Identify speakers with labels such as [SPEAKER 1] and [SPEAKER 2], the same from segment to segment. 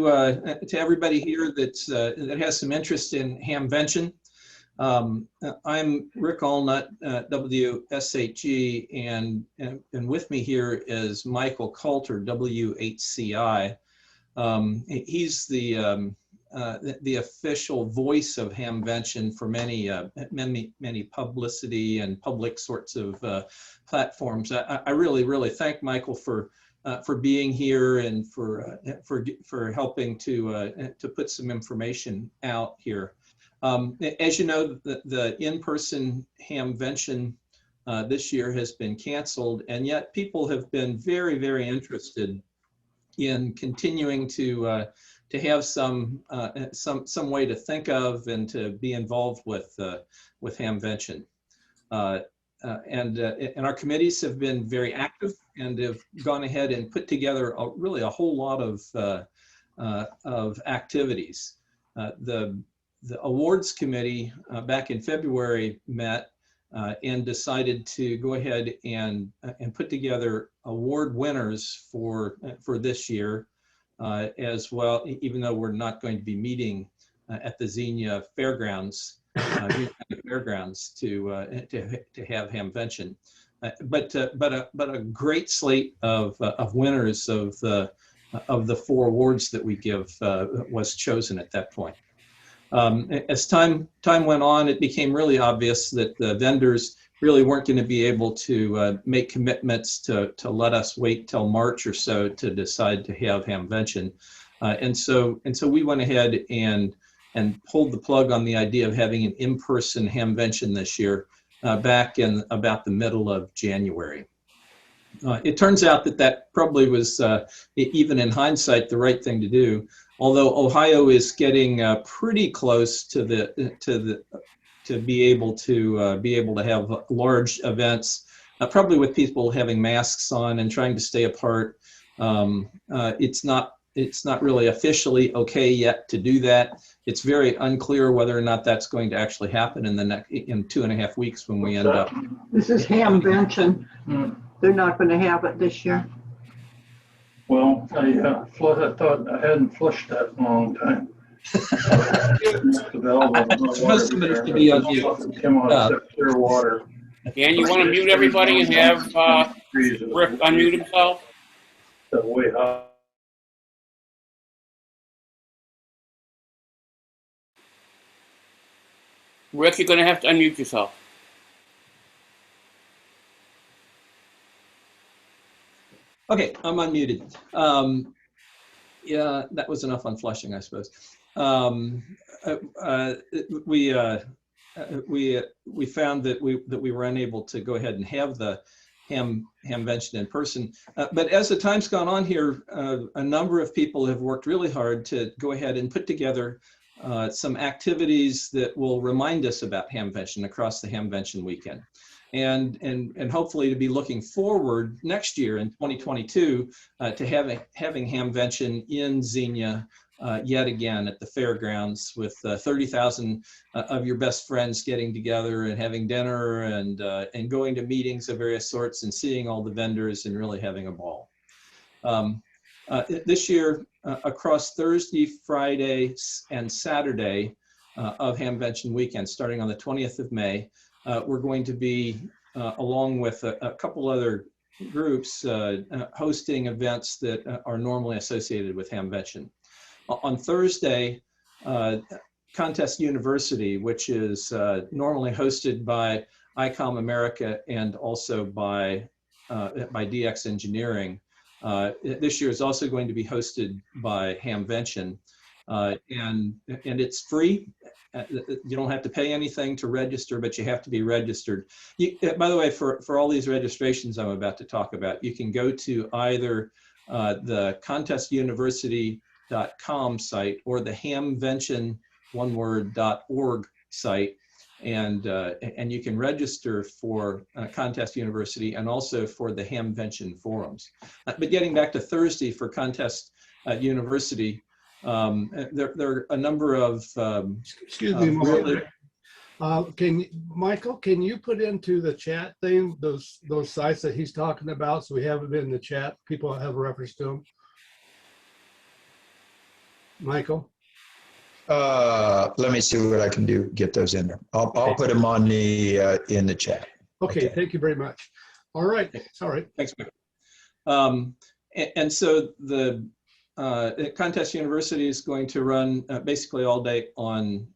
[SPEAKER 1] to everybody here that has some interest in Hamvention. I'm Rick Allnut, WSHG, and with me here is Michael Coulter, WHCI. He's the official voice of Hamvention for many publicity and public sorts of platforms. I really thank Michael for being here and for helping to put some information out here. As you know, the in-person Hamvention this year has been canceled, and yet people have been very interested in continuing to have some way to think of and to be involved with Hamvention. And our committees have been very active and have gone ahead and put together really a whole lot of activities. The awards committee back in February met and decided to go ahead and put together award winners for this year as well, even though we're not going to be meeting at the Xenia Fairgrounds, to have Hamvention, but a great slate of winners of the 4 awards that we give was chosen at that point. As time went on, it became really obvious that the vendors really weren't going to be able to make commitments to let us wait till March or so to decide to have Hamvention, and so we went ahead and pulled the plug on the idea of having an in-person Hamvention this year back in about the middle of January. It turns out that probably was, even in hindsight, the right thing to do. Although Ohio is getting pretty close to be able to have large events, probably with people having masks on and trying to stay apart. It's not really officially okay yet to do that. It's very unclear whether or not that's going to actually happen in 2.5 weeks when we end up.
[SPEAKER 2] This is Hamvention. They're not going to have it this year.
[SPEAKER 3] Well, I thought I hadn't flushed that in a long time.
[SPEAKER 1] I'm supposed to be on mute.
[SPEAKER 3] Came out of clear water.
[SPEAKER 4] Dan, you want to mute everybody and have Rick unmute himself?
[SPEAKER 3] Way hot.
[SPEAKER 4] Rick, you're going to have to unmute yourself.
[SPEAKER 1] Okay, I'm unmuted. Yeah, that was enough on flushing, I suppose. We found that we were unable to go ahead and have the Hamvention in person. But as the time's gone on here, a number of people have worked really hard to go ahead and put together some activities that will remind us about Hamvention across the Hamvention weekend. And hopefully to be looking forward next year in 2022 to having Hamvention in Xenia yet again at the fairgrounds with 30,000 of your best friends getting together and having dinner and going to meetings of various sorts and seeing all the vendors and really having a ball. This year, across Thursday, Friday, and Saturday of Hamvention weekend, starting on the 20th of May, we're going to be, along with a couple other groups, hosting events that are normally associated with Hamvention. On Thursday, Contest University, which is normally hosted by ICOM America and also by DX Engineering, this year is also going to be hosted by Hamvention, and it's free. You don't have to pay anything to register, but you have to be registered. By the way, for all these registrations I'm about to talk about, you can go to either the contestuniversity.com site or the Hamvention, one word, .org site, and you can register for Contest University and also for the Hamvention forums. But getting back to Thursday for Contest University, there are a number of
[SPEAKER 5] excuse me, Michael, can you put into the chat thing those sites that he's talking about, so we have them in the chat, people have a reference to them? Michael?
[SPEAKER 6] Let me see what I can do, get those in there. I'll put them on the, in the chat.
[SPEAKER 5] Okay,
[SPEAKER 6] Okay.
[SPEAKER 5] thank you very much. All right, sorry.
[SPEAKER 1] Thanks, Mike. And so the Contest University is going to run basically all day on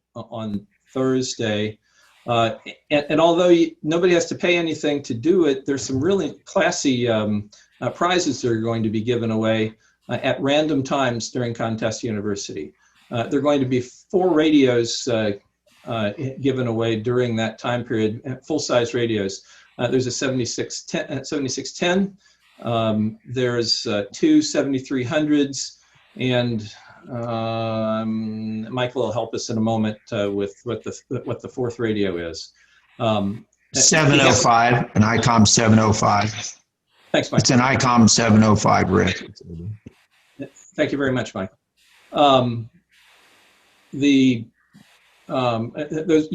[SPEAKER 1] Thursday. And although nobody has to pay anything to do it, there's some really classy prizes that are going to be given away at random times during Contest University. There are going to be 4 radios given away during that time period, full-size radios. There's a 7610, there's 2 7300s, and Michael will help us in a moment with what the 4th radio is.
[SPEAKER 6] 705, an ICOM 705.
[SPEAKER 1] Thanks, Mike.
[SPEAKER 6] It's an ICOM 705, Rick.
[SPEAKER 1] Thank you very much, Mike. You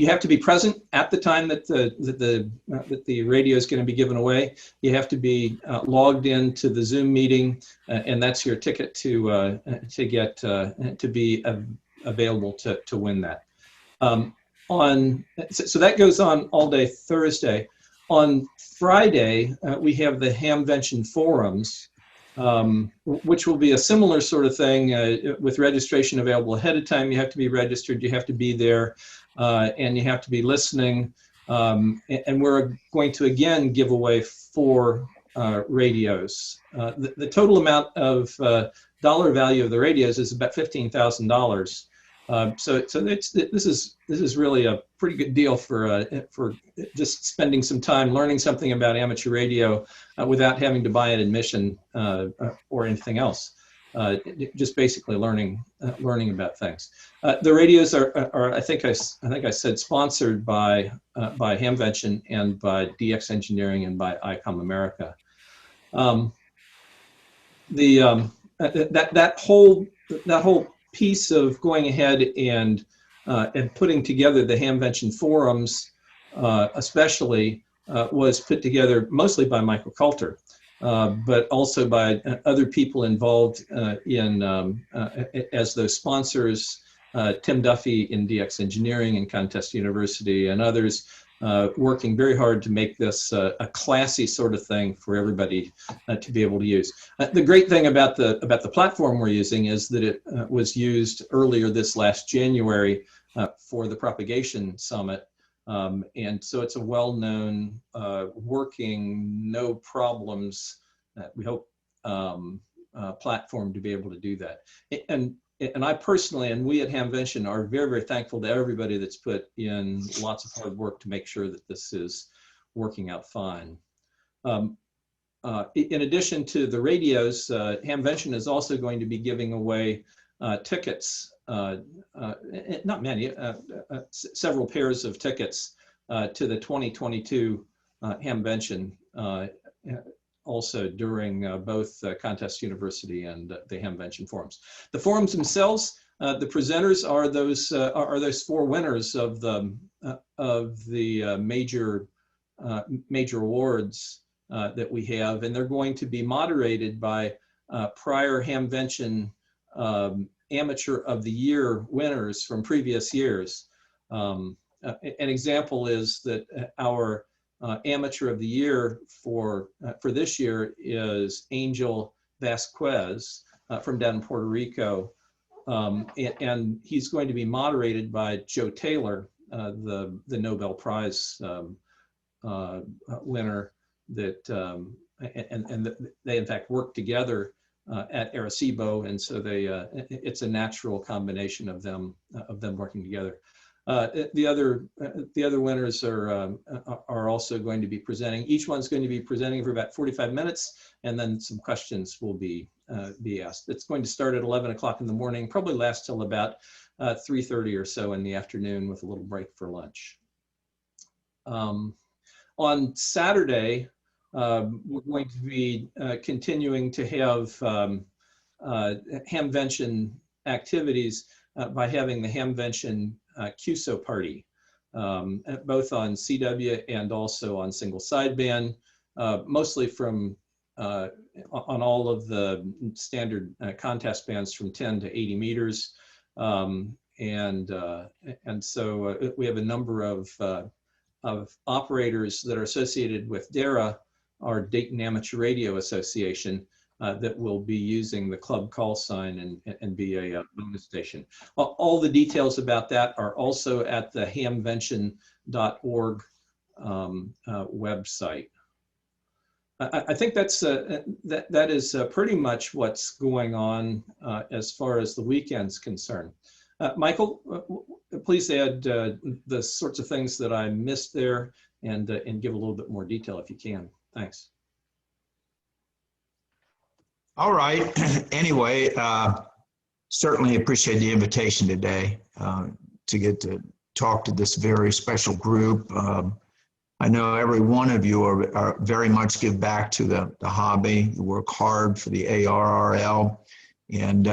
[SPEAKER 1] have to be present at the time that the radio is going to be given away. You have to be logged into the Zoom meeting, and that's your ticket to get to be available to win that. So that goes on all day Thursday. On Friday, we have the Hamvention forums, which will be a similar sort of thing with registration available ahead of time. You have to be registered, you have to be there, and you have to be listening. And we're going to again give away 4 radios. The total amount of dollar value of the radios is about $15,000. So this is really a pretty good deal for just spending some time learning something about amateur radio without having to buy an admission or anything else. Just basically learning about things. The radios are I think I said sponsored by Hamvention and by DX Engineering and by ICOM America. That whole piece of going ahead and putting together the Hamvention forums, especially, was put together mostly by Michael Coulter, but also by other people involved as those sponsors, Tim Duffy in DX Engineering and Contest University, and others working very hard to make this a classy sort of thing for everybody to be able to use. The great thing about the platform we're using is that it was used earlier this last January for the Propagation Summit. And so it's a well-known, working, no problems, we hope, platform to be able to do that. And I personally, and we at Hamvention, are very, very thankful to everybody that's put in lots of hard work to make sure that this is working out fine. In addition to the radios, Hamvention is also going to be giving away tickets, not many, several pairs of tickets to the 2022 Hamvention, also during both Contest University and the Hamvention forums. The forums themselves, the presenters are those 4 winners of the major awards that we have, and they're going to be moderated by prior Hamvention Amateur of the Year winners from previous years. An example is that our Amateur of the Year for this year is Angel Vasquez from down in Puerto Rico, and he's going to be moderated by Joe Taylor, the Nobel Prize winner. That and they in fact work together at Arecibo, and so it's a natural combination of them working together. The other winners are also going to be presenting. Each one's going to be presenting for about 45 minutes, and then some questions will be asked. It's going to start at 11 o'clock in the morning, probably last till about 3:30 or so in the afternoon, with a little break for lunch. On Saturday, we're going to be continuing to have Hamvention activities by having the Hamvention QSO party, both on CW and also on single sideband, mostly from on all of the standard contest bands from 10 to 80 meters. And so we have a number of operators that are associated with DARA, our Dayton Amateur Radio Association, that will be using the club call sign and be a bonus station. All the details about that are also at the hamvention.org website. I think that is pretty much what's going on as far as the weekend's concerned. Michael, please add the sorts of things that I missed there and give a little bit more detail if you can. Thanks.
[SPEAKER 6] All right. Anyway, certainly appreciate the invitation today to get to talk to this very special group. I know every one of you are very much give back to the hobby. You work hard for the ARRL, and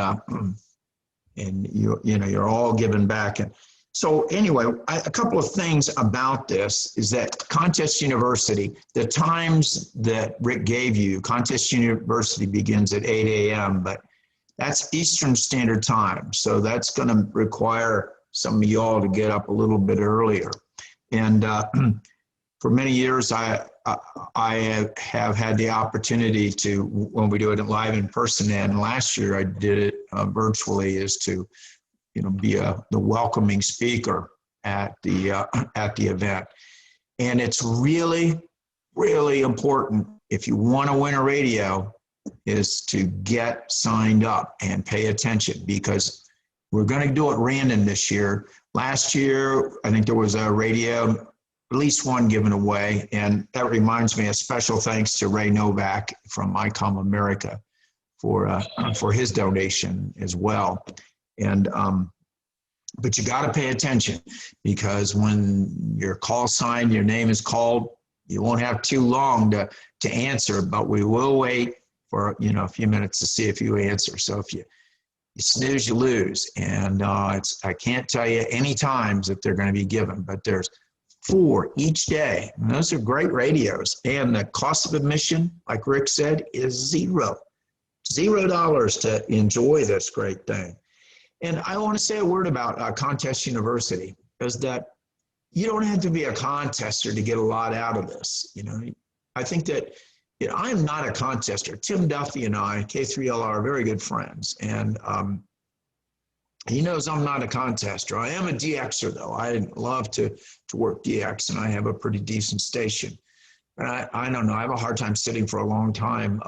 [SPEAKER 6] you're all giving back. And so anyway, a couple of things about this is that Contest University, the times that Rick gave you, Contest University begins at 8 a.m., but that's Eastern Standard Time. So that's going to require some of y'all to get up a little bit earlier. And for many years, I have had the opportunity to, when we do it live in person, and last year I did it virtually, is to, be the welcoming speaker at the event. And it's really, really important, if you want to win a radio, is to get signed up and pay attention, because we're going to do it random this year. Last year, I think there was a radio, at least one given away. And that reminds me, a special thanks to Ray Novak from ICOM America for his donation as well. And, but you got to pay attention, because when your call sign, your name is called, you won't have too long to answer, but we will wait for, a few minutes to see if you answer. So if you snooze, you lose. And I can't tell you any times that they're going to be given, but there's 4 each day. And those are great radios. And the cost of admission, like Rick said, is $0 to enjoy this great thing. And I want to say a word about Contest University, is that you don't have to be a contester to get a lot out of this. I think that I am not a contester. Tim Duffy and I, K3LR, are very good friends. And he knows I'm not a contester. I am a DXer, though. I love to work DX, and I have a pretty decent station. But I don't know. I have a hard time sitting for a long time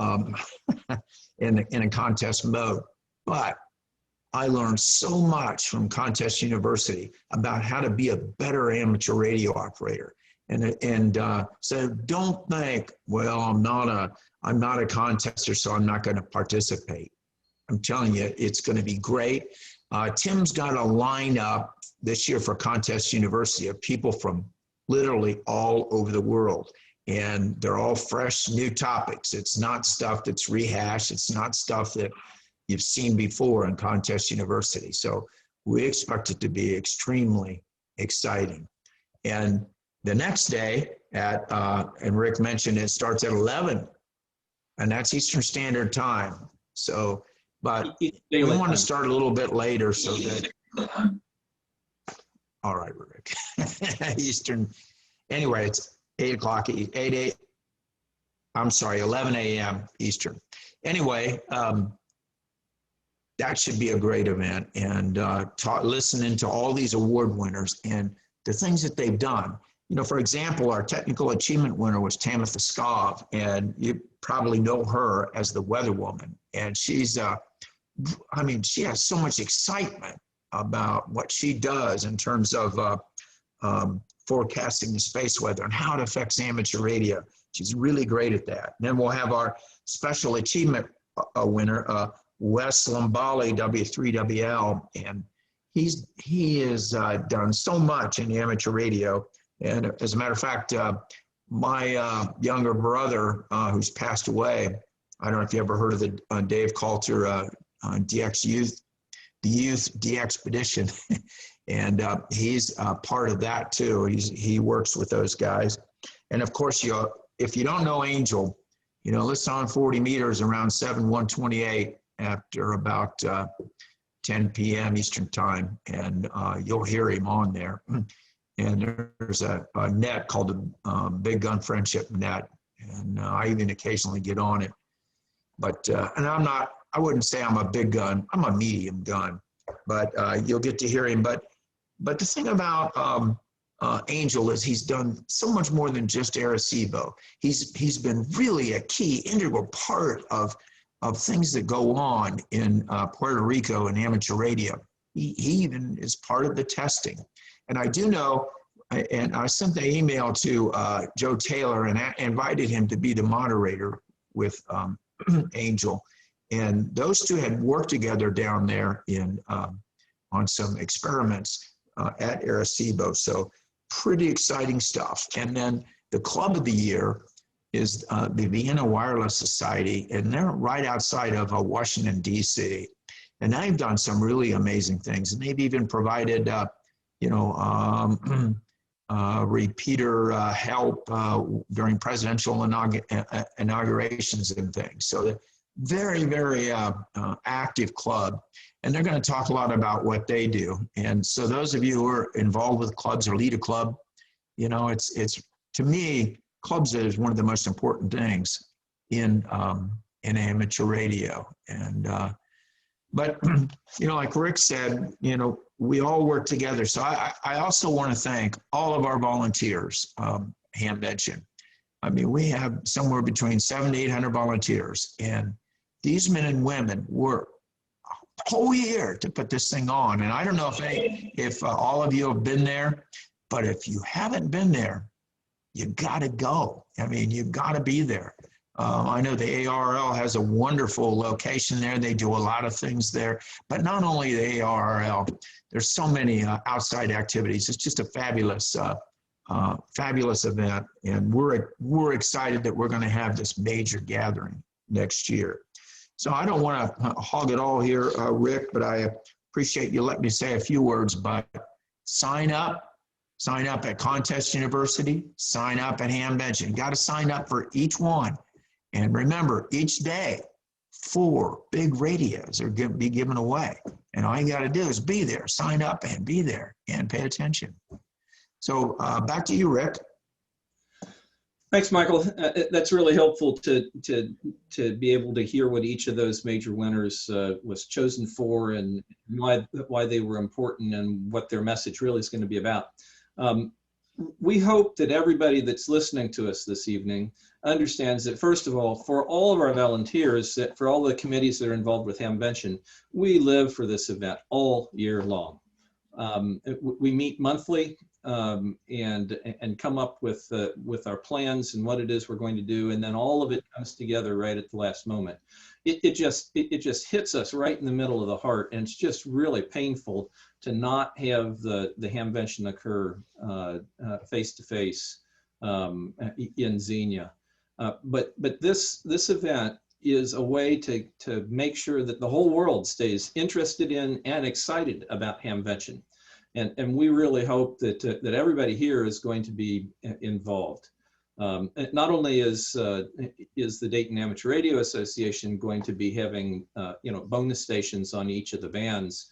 [SPEAKER 6] in a contest mode. But I learned so much from Contest University about how to be a better amateur radio operator. And so don't think, well, I'm not a contester, so I'm not going to participate. I'm telling you, it's going to be great. Tim's got a lineup this year for Contest University of people from literally all over the world. And they're all fresh, new topics. It's not stuff that's rehashed. It's not stuff that you've seen before in Contest University. So we expect it to be extremely exciting. And the next day and Rick mentioned it starts at 11, and that's Eastern Standard Time. So, but we want to start a little bit later so that, all right, Rick, Eastern, anyway, it's 11 a.m. Eastern. Anyway, that should be a great event, and listening to all these award winners and the things that they've done. For example, our technical achievement winner was Tamitha Skov, and you probably know her as the Weather Woman. And she's, she has so much excitement about what she does in terms of forecasting the space weather and how it affects amateur radio. She's really great at that. And then we'll have our special achievement winner, Wes Lombali, W3WL, and he has done so much in amateur radio. And as a matter of fact, my younger brother, who's passed away, I don't know if you ever heard of the Dave Coulter DX Youth, the Youth DXpedition, and he's part of that too. He works with those guys. And of course, if you don't know Angel, listen on 40 meters around 7/128 after about 10 p.m. Eastern time, and you'll hear him on there. And there's a net called the Big Gun Friendship Net, and I even occasionally get on it. But and I wouldn't say I'm a big gun. I'm a medium gun, but you'll get to hear him. But the thing about Angel is he's done so much more than just Arecibo. He's been really a key, integral part of things that go on in Puerto Rico and amateur radio. He even is part of the testing. And I do know, and I sent the email to Joe Taylor and I invited him to be the moderator with Angel. And those two had worked together down there on some experiments at Arecibo. So pretty exciting stuff. And then the club of the year is the Vienna Wireless Society, and they're right outside of Washington, D.C. And they've done some really amazing things. And they've even provided, repeater help during presidential inaugurations and things. So very, very active club. And they're going to talk a lot about what they do. And so those of you who are involved with clubs or lead a club, it's to me, clubs is one of the most important things in amateur radio. And but like Rick said, we all work together. So I also want to thank all of our volunteers, Hamvention. I mean, we have somewhere between 700 to 800 volunteers, and these men and women work a whole year to put this thing on. And I don't know if all of you have been there, but if you haven't been there, you got to go. I mean, you got to be there. I know the ARRL has a wonderful location there. They do a lot of things there, but not only the ARRL, there's so many outside activities. It's just a fabulous, fabulous event. And we're excited that we're going to have this major gathering next year. So I don't want to hog it all here, Rick, but I appreciate you letting me say a few words. But sign up at Contest University, sign up at Hamvention. You got to sign up for each one. And remember, each day, 4 big radios are going to be given away. And all you got to do is be there, sign up and be there and pay attention. So back to you, Rick.
[SPEAKER 1] Thanks, Michael. That's really helpful to be able to hear what each of those major winners was chosen for, and why they were important, and what their message really is going to be about. We hope that everybody that's listening to us this evening understands that, first of all, for all of our volunteers, for all the committees that are involved with Hamvention, we live for this event all year long. We meet monthly and come up with our plans and what it is we're going to do, and then all of it comes together right at the last moment. It just hits us right in the middle of the heart, and it's just really painful to not have the Hamvention occur face to face in Xenia. But this event is a way to make sure that the whole world stays interested in and excited about Hamvention. And we really hope that everybody here is going to be involved. Not only is the Dayton Amateur Radio Association going to be having bonus stations on each of the bands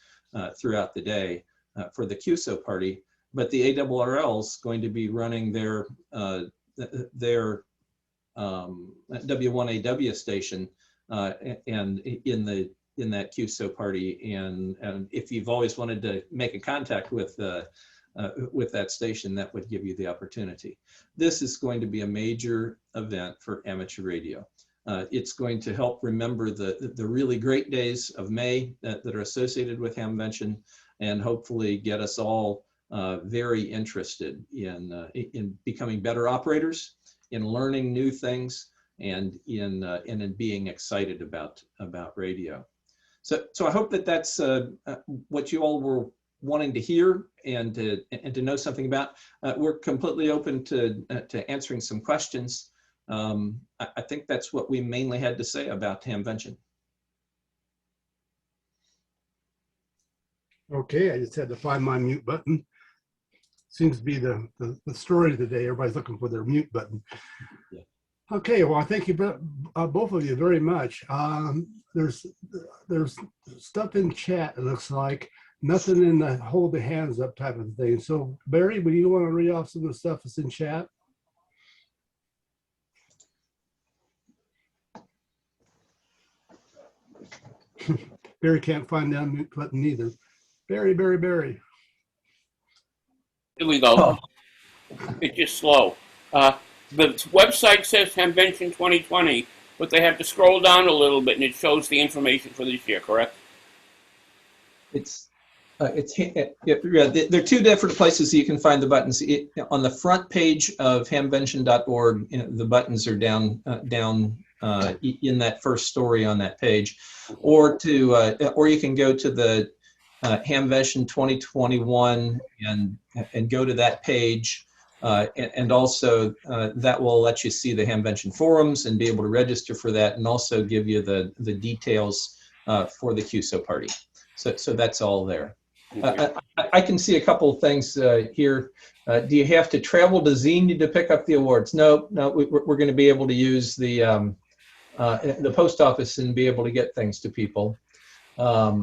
[SPEAKER 1] throughout the day for the QSO party, but the ARRL is going to be running their W1AW station and in that QSO party, and if you've always wanted to make a contact with that station, that would give you the opportunity. This is going to be a major event for amateur radio. It's going to help remember the really great days of May that are associated with Hamvention, and hopefully get us all very interested in becoming better operators, in learning new things, and in being excited about radio. So I hope that that's what you all were wanting to hear and to know something about. We're completely open to answering some questions. I think that's what we mainly had to say about Hamvention.
[SPEAKER 5] Okay, I just had to find my mute button. Seems to be the story today. Everybody's looking for their mute button.
[SPEAKER 1] Yeah.
[SPEAKER 5] Okay, well, I thank you both of you very much. There's stuff in chat, it looks like. Nothing in the hold the hands up type of thing. So Barry, would you want to read off some of the stuff that's in chat? Barry can't find the unmute button either. Barry.
[SPEAKER 4] Here we go.
[SPEAKER 1] Oh.
[SPEAKER 4] It's just slow. The website says Hamvention 2020, but they have to scroll down a little bit and it shows the information for this year, correct?
[SPEAKER 1] Yeah, there are two different places you can find the buttons. On the front page of hamvention.org, the buttons are down in that first story on that page, or you can go to the Hamvention 2021 and go to that page, and also that will let you see the Hamvention forums and be able to register for that, and also give you the details for the QSO party. So that's all there. I can see a couple of things here. Do you have to travel to Xenia to pick up the awards? No, we're going to be able to use the post office and be able to get things to people. Let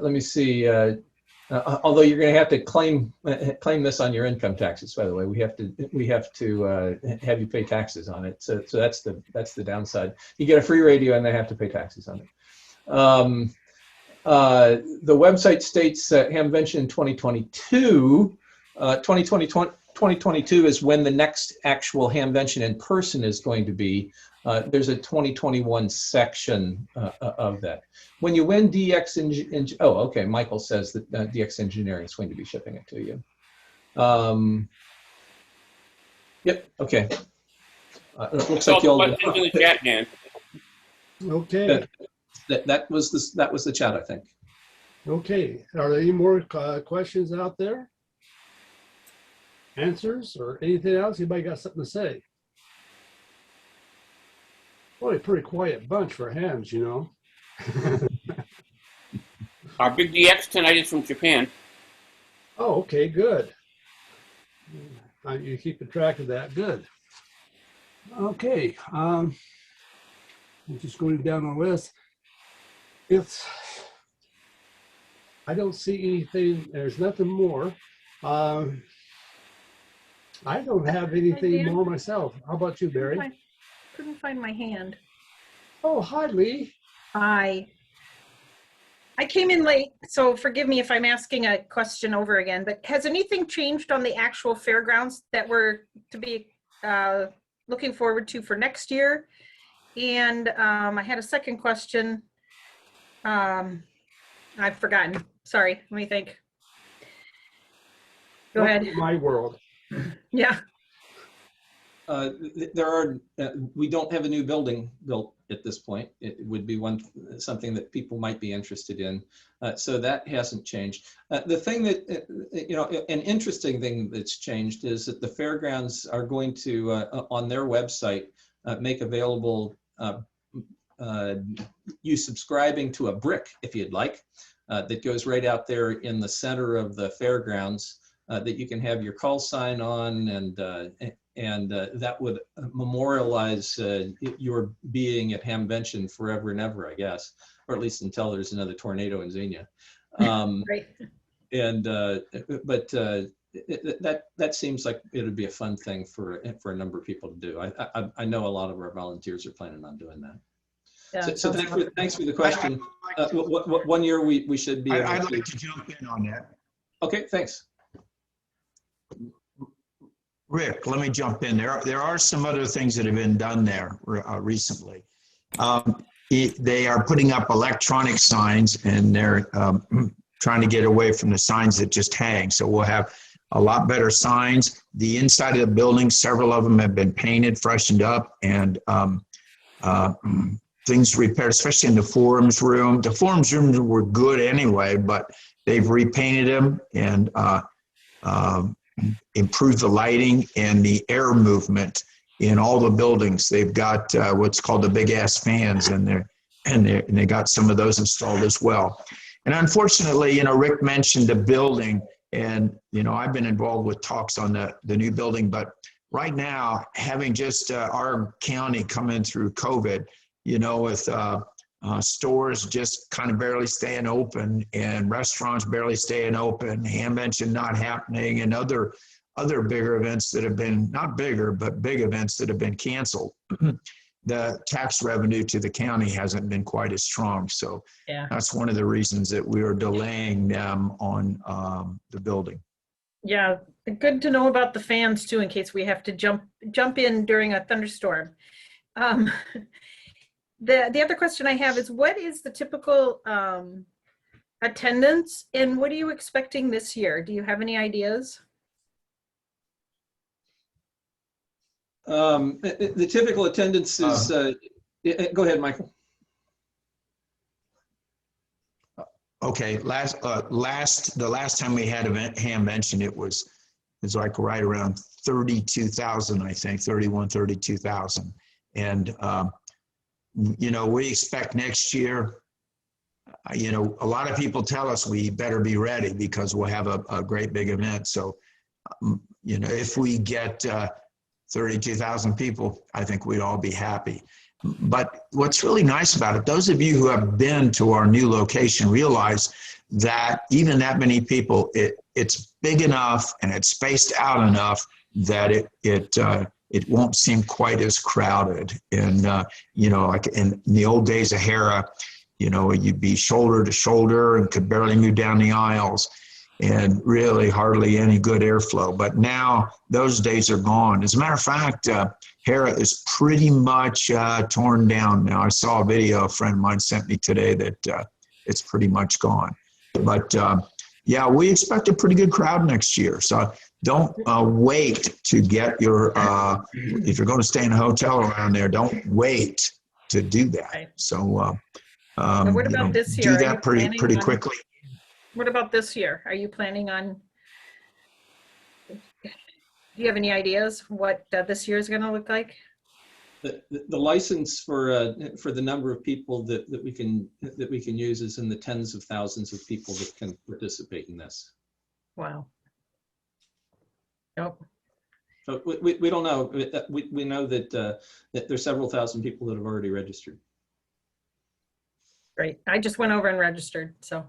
[SPEAKER 1] me see. Although you're going to have to claim this on your income taxes. By the way, we have to have you pay taxes on it. So that's the downside. You get a free radio and they have to pay taxes on it. The website states Hamvention 2022. 2022 is when the next actual Hamvention in person is going to be. There's a 2021 section of that. When you win DX, oh, okay, Michael says that DX Engineering is going to be shipping it to you. Yep, okay. It looks like y'all.
[SPEAKER 4] In the chat, Dan.
[SPEAKER 5] Okay.
[SPEAKER 1] That was the chat, I think.
[SPEAKER 5] Okay. Are there any more questions out there? Answers or anything else? Anybody got something to say? Boy, a pretty quiet bunch for hams, you know.
[SPEAKER 4] Our big DX tonight is from Japan.
[SPEAKER 5] Oh, okay, good. You're keeping track of that. Good. Okay. I'm just going down the list. I don't see anything. There's nothing more. I don't have anything more myself. How about you, Barry?
[SPEAKER 2] Couldn't find my hand.
[SPEAKER 5] Oh, hi, Lee.
[SPEAKER 2] Hi. I came in late, so forgive me if I'm asking a question over again, but has anything changed on the actual fairgrounds that we're to be looking forward to for next year? And I had a second question. I've forgotten. Sorry, let me think. Go ahead.
[SPEAKER 5] My world.
[SPEAKER 2] Yeah.
[SPEAKER 1] We don't have a new building built at this point. It would be something that people might be interested in. So that hasn't changed. The thing that, an interesting thing that's changed is that the fairgrounds are going to, on their website, make available you subscribing to a brick, if you'd like, that goes right out there in the center of the fairgrounds, that you can have your call sign on, and that would memorialize your being at Hamvention forever and ever, I guess, or at least until there's another tornado in Xenia.
[SPEAKER 2] Right.
[SPEAKER 1] And but that seems like it would be a fun thing for a number of people to do. I know a lot of our volunteers are planning on doing that.
[SPEAKER 2] Yeah,
[SPEAKER 1] so thanks for the question. What 1 year we should be able
[SPEAKER 6] I'd like to jump in on that.
[SPEAKER 1] Okay, thanks.
[SPEAKER 6] Rick, let me jump in. There are some other things that have been done there recently. They are putting up electronic signs, and they're trying to get away from the signs that just hang. So we'll have a lot better signs. The inside of the building, several of them have been painted, freshened up, and things repaired, especially in the forums room. The forums rooms were good anyway, but they've repainted them and improved the lighting and the air movement in all the buildings. They've got what's called the big ass fans in there, and they got some of those installed as well. And unfortunately, Rick mentioned the building, and I've been involved with talks on the new building, but right now, having just our county coming through COVID, you know, with stores just kind of barely staying open and restaurants barely staying open, Hamvention not happening, and other bigger events that have been, not bigger, but big events that have been canceled. The tax revenue to the county hasn't been quite as strong. So
[SPEAKER 2] Yeah.
[SPEAKER 6] that's one of the reasons that we are delaying them on the building.
[SPEAKER 2] Yeah, good to know about the fans too, in case we have to jump in during a thunderstorm. The other question I have is, what is the typical attendance, and what are you expecting this year? Do you have any ideas?
[SPEAKER 1] The typical attendance is, go ahead, Michael.
[SPEAKER 6] Okay, the last time we had Hamvention, it was like right around 32,000, I think, 32,000. And, you know, we expect next year, you know, a lot of people tell us we better be ready because we'll have a great big event. So, you know, if we get 32,000 people, I think we'd all be happy. But what's really nice about it, those of you who have been to our new location realize that even that many people, it's big enough and it's spaced out enough that it won't seem quite as crowded. And, you know, like in the old days of Hera, you know, you'd be shoulder to shoulder and could barely move down the aisles and really hardly any good airflow. But now those days are gone. As a matter of fact, Hera is pretty much torn down now. I saw a video a friend of mine sent me today that it's pretty much gone. But yeah, we expect a pretty good crowd next year. So don't wait to get your, if you're going to stay in a hotel around there, don't wait to do that.
[SPEAKER 2] Right.
[SPEAKER 6] So
[SPEAKER 2] what about,
[SPEAKER 6] you know,
[SPEAKER 2] this year?
[SPEAKER 6] do that pretty quickly.
[SPEAKER 2] What about this year? Are you planning on, do you have any ideas what this year is going to look like?
[SPEAKER 1] The license for the number of people that we can use is in the tens of thousands of people that can participate in this.
[SPEAKER 2] Wow. Nope.
[SPEAKER 1] So we don't know. We know that there's several thousand people that have already registered.
[SPEAKER 2] Great. I just went over and registered, so.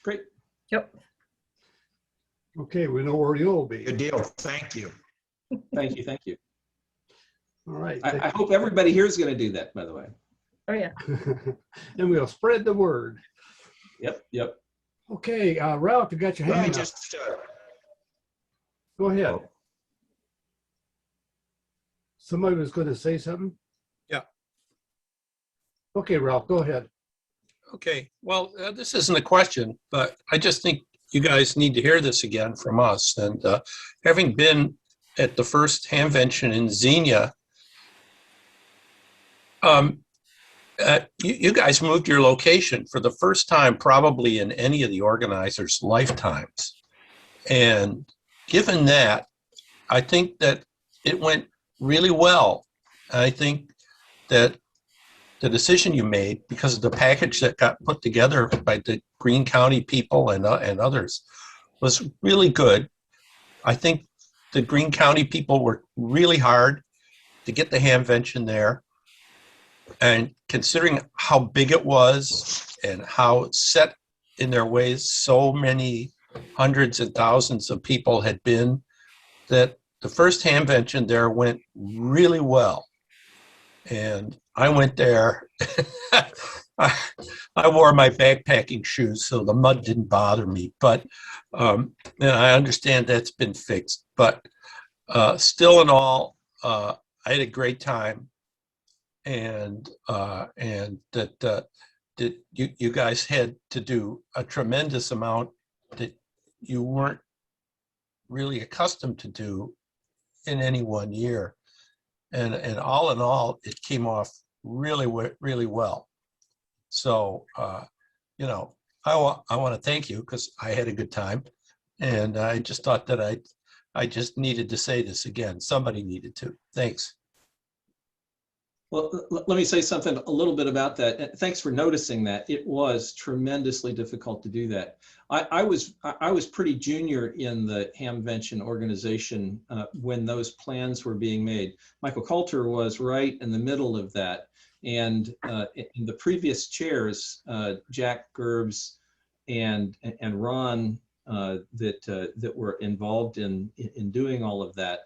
[SPEAKER 1] Great.
[SPEAKER 2] Yep.
[SPEAKER 5] Okay, we know where you'll be.
[SPEAKER 6] Good deal. Thank you.
[SPEAKER 1] Thank you. Thank you.
[SPEAKER 5] All right.
[SPEAKER 1] I hope everybody here is going to do that, by the way.
[SPEAKER 2] Oh, yeah.
[SPEAKER 5] And we'll spread the word.
[SPEAKER 1] Yep. Yep.
[SPEAKER 5] Okay, Ralph, you got your
[SPEAKER 6] Let me
[SPEAKER 5] hand up.
[SPEAKER 6] just
[SPEAKER 5] Go ahead. Somebody was going to say something?
[SPEAKER 7] Yeah.
[SPEAKER 5] Okay, Ralph, go ahead.
[SPEAKER 7] Okay, well, this isn't a question, but I just think you guys need to hear this again from us. And having been at the first Hamvention in Xenia, you guys moved your location for the first time probably in any of the organizers' lifetimes. And given that, I think that it went really well. I think that the decision you made, because of the package that got put together by the Greene County people and others, was really good. I think the Greene County people worked really hard to get the Hamvention there. And considering how big it was and how set in their ways so many hundreds and thousands of people had been, that the first Hamvention there went really well. And I went there. I wore my backpacking shoes, so the mud didn't bother me. But and I understand that's been fixed. But still in all, I had a great time. And that you guys had to do a tremendous amount that you weren't really accustomed to do in any one year. And all in all, it came off really well. So, you know, I want to thank you because I had a good time. And I just thought that I just needed to say this again. Somebody needed to. Thanks.
[SPEAKER 1] Well, let me say something a little bit about that. Thanks for noticing that. It was tremendously difficult to do that. I was pretty junior in the Hamvention organization when those plans were being made. Michael Coulter was right in the middle of that. And in the previous chairs, Jack Gerbs and Ron that were involved in doing all of that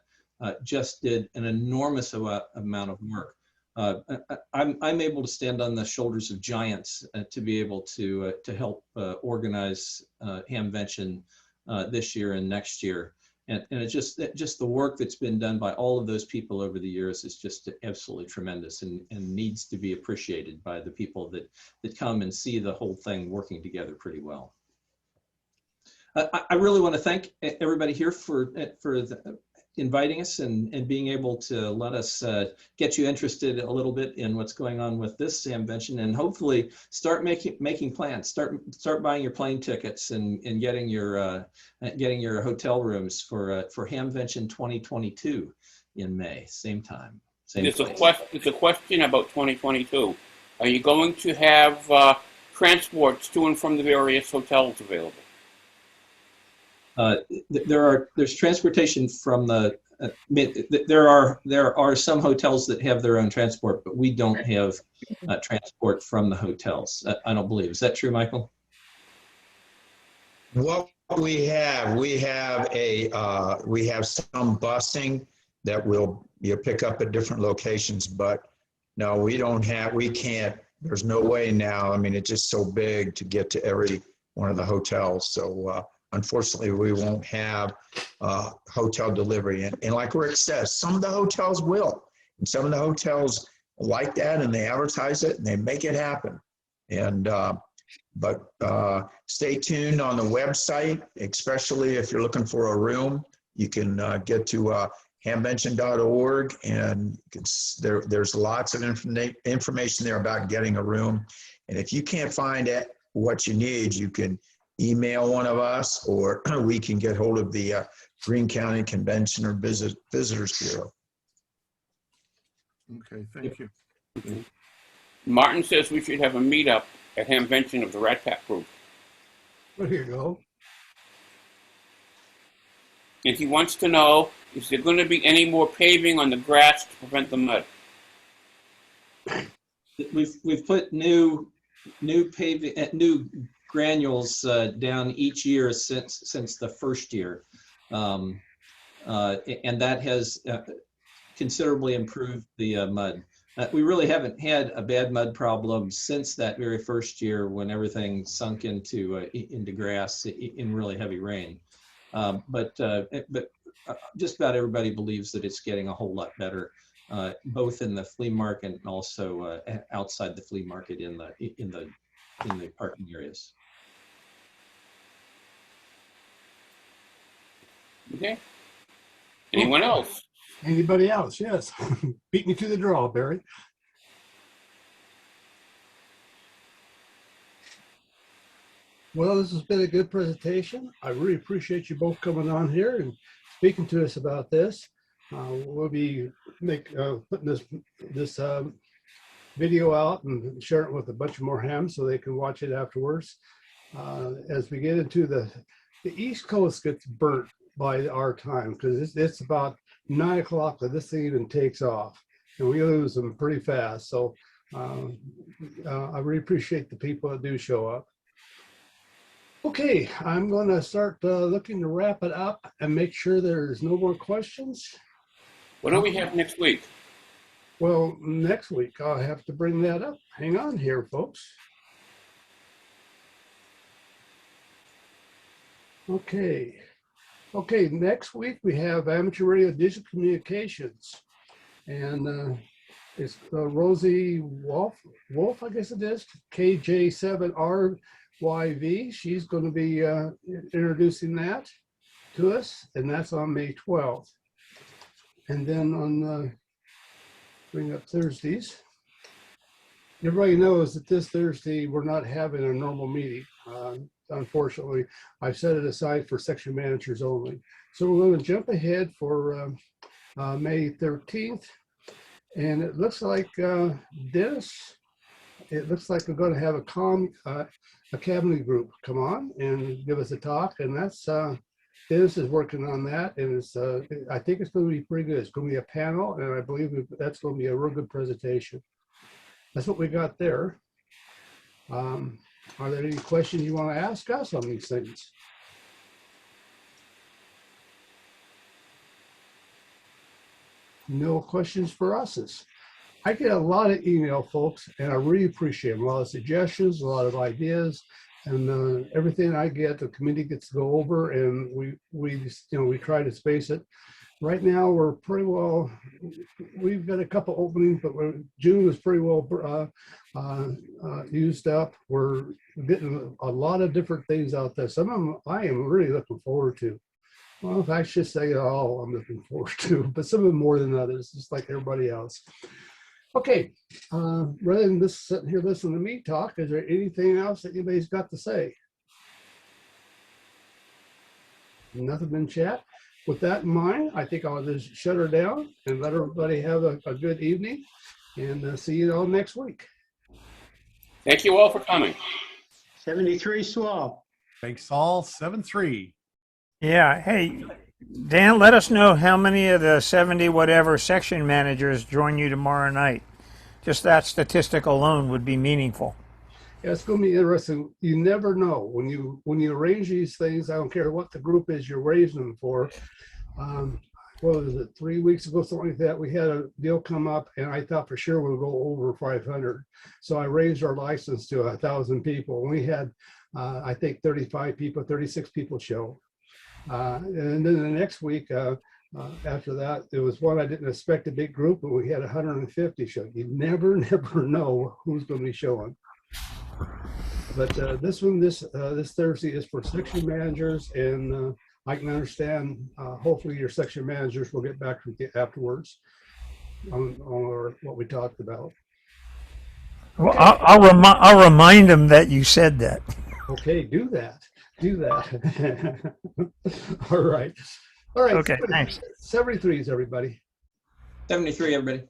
[SPEAKER 1] just did an enormous amount of work. I'm able to stand on the shoulders of giants to be able to help organize Hamvention this year and next year. And it's just the work that's been done by all of those people over the years is just absolutely tremendous and needs to be appreciated by the people that come and see the whole thing working together pretty well. I really want to thank everybody here for inviting us and being able to let us get you interested a little bit in what's going on with this Hamvention, and hopefully start making plans, start buying your plane tickets and getting your hotel rooms for Hamvention 2022 in May, same time.
[SPEAKER 4] There's a question about 2022. Are you going to have transports to and from the various hotels available?
[SPEAKER 1] There's transportation from the. There are some hotels that have their own transport, but we don't have transport from the hotels. I don't believe. Is that true, Michael?
[SPEAKER 6] What we have some busing that you'll pick up at different locations, but no, we can't, there's no way now. I mean, it's just so big to get to every one of the hotels. So unfortunately, we won't have hotel delivery. And like Rick says, some of the hotels will. And some of the hotels like that, and they advertise it, and they make it happen. And but stay tuned on the website, especially if you're looking for a room. You can get to hamvention.org, and there's lots of information there about getting a room. And if you can't find what you need, you can email one of us, or we can get hold of the Greene County Convention or Visitors Bureau.
[SPEAKER 8] Okay, thank you.
[SPEAKER 4] Martin says we should have a meetup at Hamvention of the Rat Pack group.
[SPEAKER 5] There you go.
[SPEAKER 4] And he wants to know, is there going to be any more paving on the grass to prevent the mud?
[SPEAKER 1] We've put new paving, new granules down each year since the first year, and that has considerably improved the mud. We really haven't had a bad mud problem since that very first year when everything sunk into grass in really heavy rain. But just about everybody believes that it's getting a whole lot better, both in the flea market and also outside the flea market in the parking areas.
[SPEAKER 4] Okay. Anyone else?
[SPEAKER 5] Anybody else? Yes. Beat me to the draw, Barry. Well, this has been a good presentation. I really appreciate you both coming on here and speaking to us about this. We'll be putting this video out and share it with a bunch of more hams so they can watch it afterwards. As we get into the East Coast gets burnt by our time, because it's about 9 o'clock that this thing even takes off, and we lose them pretty fast. So I really appreciate the people that do show up. Okay, I'm going to start looking to wrap it up and make sure there's no more questions.
[SPEAKER 4] What do we have next week?
[SPEAKER 5] Well, next week I'll have to bring that up. Hang on here, folks. Okay, next week we have Amateur Radio Digital Communications, and it's Rosie Wolf, I guess it is, KJ7RYV. She's going to be introducing that to us, and that's on May 12th. And then on bring up Thursdays. Everybody knows that this Thursday we're not having a normal meeting. Unfortunately, I've set it aside for section managers only. So we're going to jump ahead for May 13th. And it looks like Dennis, it looks like we're going to have a cabinet group come on and give us a talk. And that's, Dennis is working on that. And it's, I think it's going to be pretty good. It's going to be a panel. And I believe that's going to be a real good presentation. That's what we got there. Are there any questions you want to ask us on these things? No questions for us. I get a lot of email, folks, and I really appreciate them. A lot of suggestions, a lot of ideas, and everything I get, the committee gets to go over, and we try to space it. Right now, we're pretty well. We've got a couple openings, but June is pretty well used up. We're getting a lot of different things out there. Some of them I am really looking forward to. Well, if I should say all I'm looking forward to, but some of them more than others, just like everybody else. Okay, rather than just sitting here listening to me talk, is there anything else that anybody's got to say? Nothing in chat. With that in mind, I think I'll just shut her down and let everybody have a good evening, and see you all next week.
[SPEAKER 4] Thank you all for coming.
[SPEAKER 8] 73 Swall.
[SPEAKER 9] Thanks all. 7-3.
[SPEAKER 10] Yeah. Hey, Dan, let us know how many of the 70 whatever section managers join you tomorrow night. Just that statistic alone would be meaningful.
[SPEAKER 5] Yeah, it's going to be interesting. You never know when you arrange these things. I don't care what the group is you're raising them for. What was it, 3 weeks ago, something like that? We had a deal come up, and I thought for sure we'll go over 500. So I raised our license to 1,000 people. We had, I think, 35 people, 36 people show. And then the next week after that, there was one I didn't expect, a big group, but we had 150 show. You never know who's going to be showing. But this Thursday is for section managers, and I can understand. Hopefully, your section managers will get back with you afterwards on what we talked about.
[SPEAKER 10] Well, I'll remind them that you said that.
[SPEAKER 5] Okay, do that. All right.
[SPEAKER 10] Okay, thanks.
[SPEAKER 5] 73s, everybody.
[SPEAKER 1] 73, everybody.